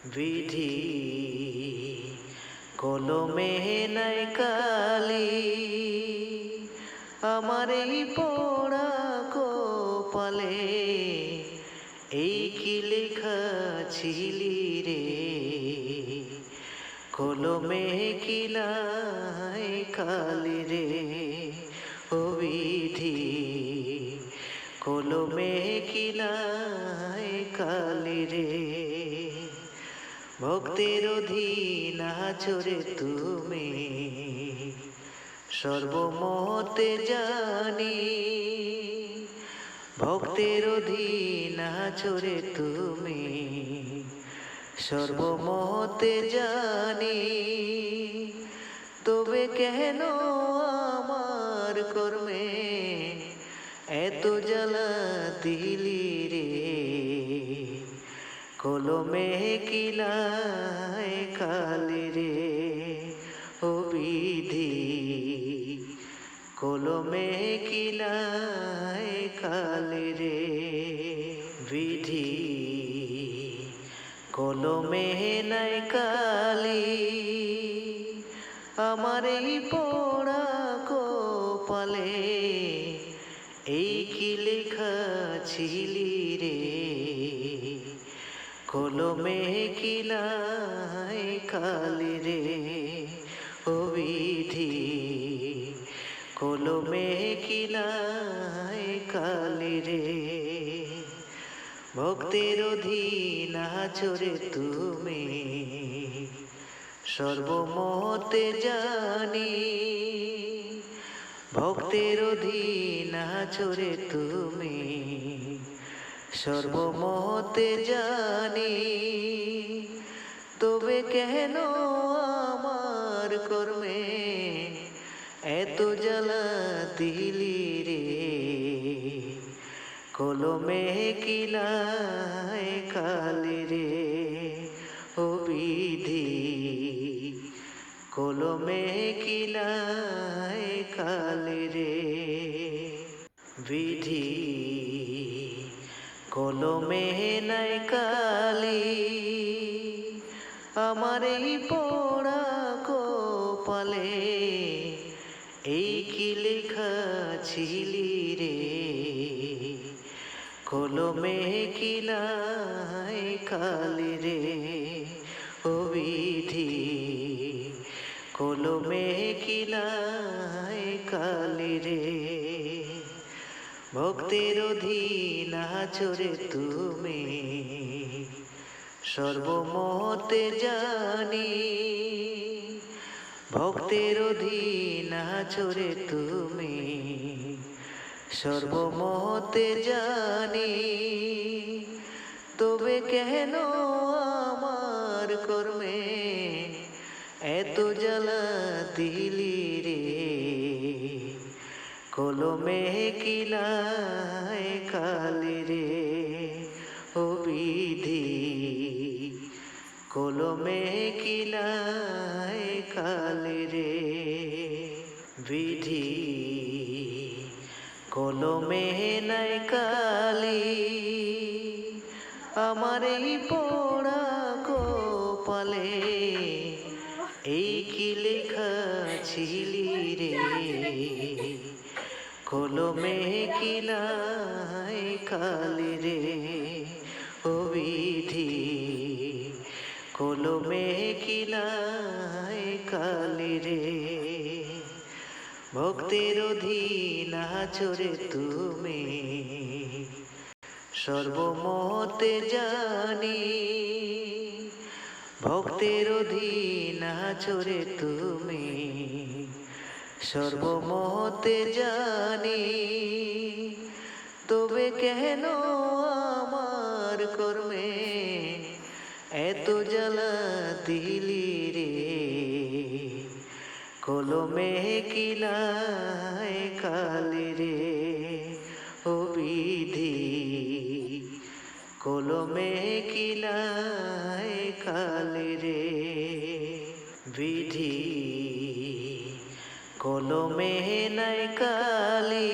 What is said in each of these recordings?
বিধি কলমে নাই কালি, আমার এই পোড়া কপালে এই কি লেখা ছিলি রে, কলমে কি নাই কালি রে। ও বিধি কলমে কি নাই কালি রে, ভক্তের অধীন আছো রে তুমি, সর্বমতে জানি। ভক্তের অধীন আছো রে তুমি, সর্বমতে জানি। তবে কেন আমার কর্মে এত জ্বালা দিলি রে, কলমে কি নাই কালি রে। ও বিধি কলমে কি নাই কালি রে, বিধি কলমে নাই কালি, আমার এই পোড়া কপালে এই কি লেখা ছিলি রে, কলমে কি নাই কালি রে। ও বিধি কলমে কি নাই কালি রে, ভক্তের অধীন আছো রে তুমি, সর্বমতে জানি। ভক্তের অধীন আছো রে তুমি, সর্বমতে জানি। তবে কেন আমার কর্মে এত জ্বালা দিলি রে, কলমে কি নাই কালি রে। ও বিধি কলমে কি নাই কালি রে, বিধি কলমে নাই কালি, আমার এই পোড়া কপালে এই কি লেখা ছিলি রে, কলমে কি নাই কালি রে। ও বিধি কলমে কি নাই কালি রে, ভক্তের অধীন আছো রে তুমি, সর্বমতে জানি। ভক্তের অধীন আছো রে তুমি, সর্বমতে জানি। তবে কেন আমার কর্মে এত জ্বালা দিলি রে, কলমে কি নাই কালি রে। ও বিধি কলমে কি নাই কালি রে, বিধি কলমে নাই কালি, আমার এই পোড়া কপালে এই কি লেখা ছিলি রে, কলমে কি নাই কালি রে। ও বিধি কলমে কি নাই কালি রে, ভক্তের অধীন আছো রে তুমি, সর্বমতে জানি। ভক্তের অধীন আছো রে তুমি, সর্বমতে জানি। তবে কেন আমার কর্মে এত জ্বালা দিলি রে, কলমে কি নাই কালি রে। ও বিধি কলমে কি নাই কালি রে, বিধি কলমে নাই কালি,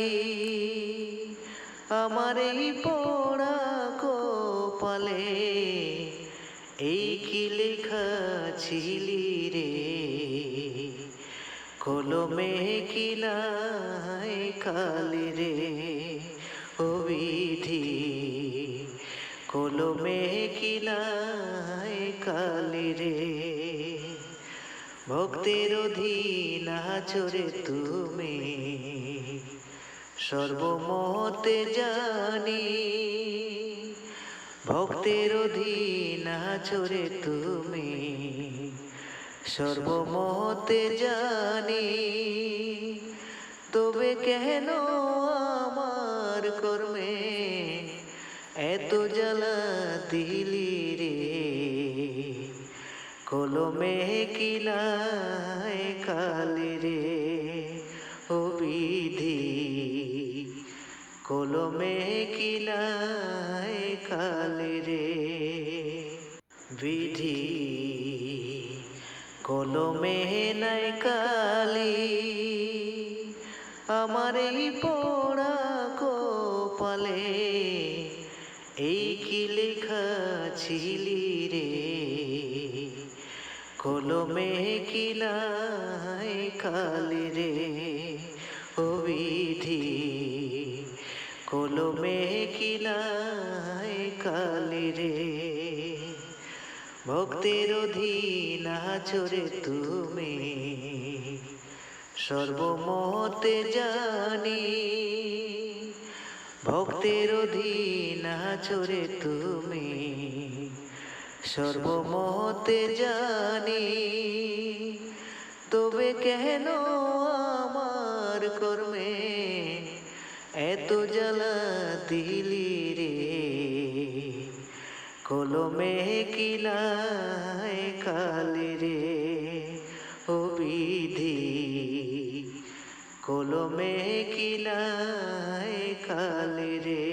আমার এই পোড়া কপালে এই কি লেখা ছিলি রে, কলমে কি নাই কালি রে, ও বিধি কলমে কি নাই কালি রে। ভক্তের অধীন আচরে তুমি, সর্বমতে জানি। ভক্তের অধীন আচরে তুমি, সর্বমতে জানি। তবে কেন আমার কর্মে এত জ্বালা দিলি রে, কলমে কি নাই কালি রে, ও বিধি কলমে কি নাই কালি রে। বিধি কলমে নাই কালি, আমার এই পোড়া কপালে এই কি লেখা ছিলি রে, কলমে কি নাই কালি রে, ও বিধি কলমে কি নাই কালি রে। ভক্তের অধীন আচরে তুমি, সর্বমতে জানি। ভক্তের অধীন আচরে তুমি, সর্বমতে জানি। তবে কেন আমার কর্মে এত জ্বালা দিলি রে, কলমে কি নাই কালি রে, ও বিধি কলমে কি নাই কালি রে।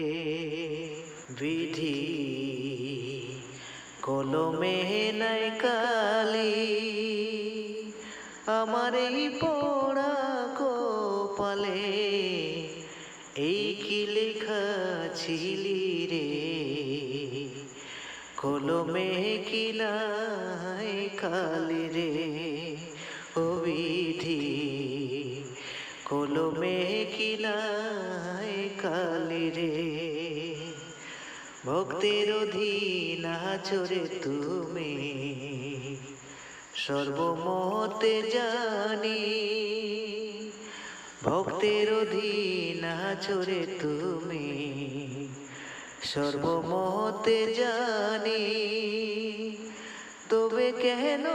বিধি কলমে নাই কালি, আমার এই পোড়া কপালে এই কি লেখা ছিলি রে, কলমে কি নাই কালি রে, ও বিধি কলমে কি নাই কালি রে। ভক্তের অধীন আচরে তুমি, সর্বমতে জানি। ভক্তের অধীন আচরে তুমি, সর্বমতে জানি। তবে কেন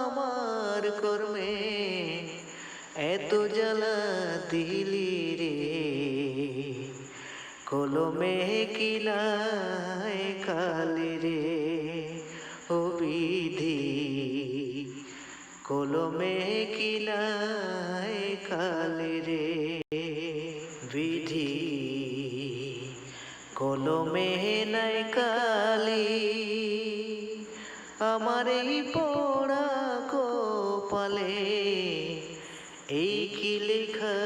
আমার কর্মে এত জ্বালা দিলি রে, কলমে কি নাই কালি রে, ও বিধি কলমে কি নাই কালি রে। বিধি কলমে নাই কালি, আমার এই পোড়া কপালে এই কি লেখা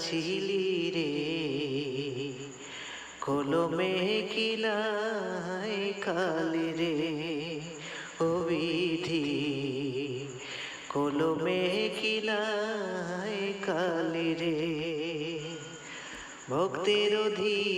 ছিলি রে, কলমে কি নাই কালি রে, ও বিধি কলমে কি নাই কালি রে। ভক্তের অধীন